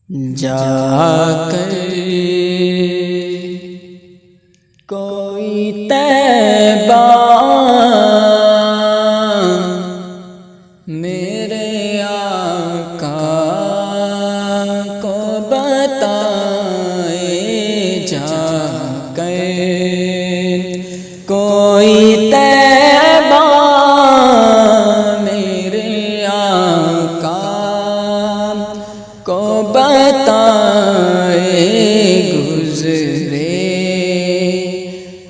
جا کر کوئی طیبہ میرے آقا کو بتائے، جا کر کوئی طیبہ میرے آقا کو بتائے، گزرے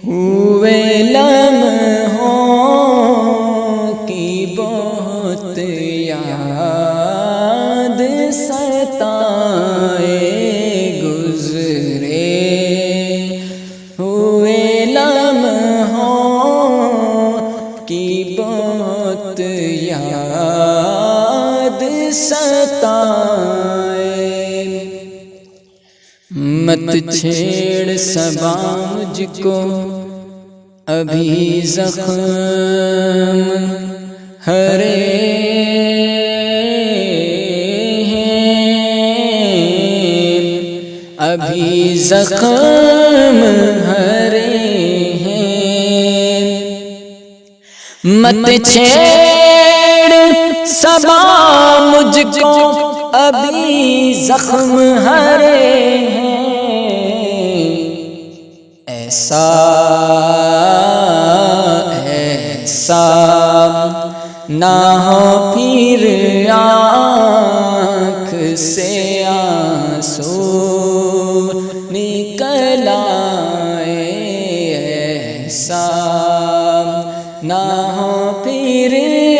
ہوئے لمحوں کی بہت یاد ستائے، گزرے ہوئے لمحوں کی بہت یاد ستائے، مت چھیڑ صبا مجھ کو ابھی زخم ہرے ہیں، ابھی زخم ہرے ہیں، مت چھیڑ صبا مجھ کو ابھی زخم ہرے ہیں، ایسا نہ ہو پھر آنکھ سے آنسو نکل آئے، ایسا نہ ہو پھر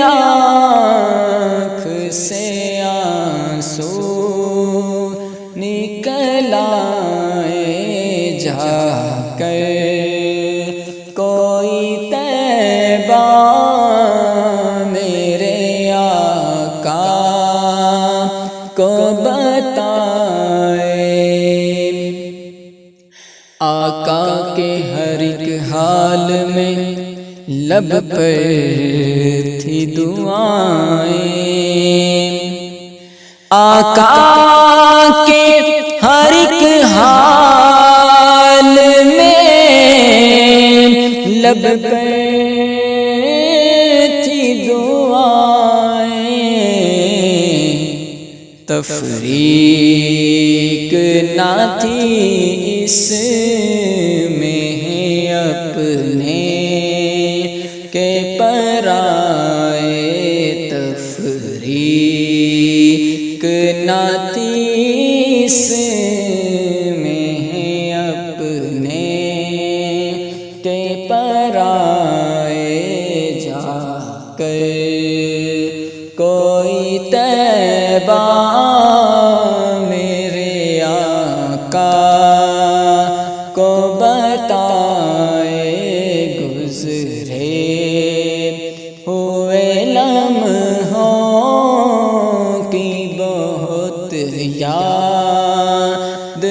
آنکھ سے آنسو نکل آئے، جا کر کوئی طیبہ میرے آقا کو بتائے، آقا کے ہر ایک حال میں لب پر تھی دعائیں، آقا کے ہر ایک حال میں لب پر تھی دعائیں، تفریق نہ تھی اس میں اپنے کے پرائے، تفریق نہ تھی اس میں اپنے کے پرائے، جا کر کوئی طیبہ میرے آقا کو بتائے، گزرے ہوئے لمحوں کی بہت یاد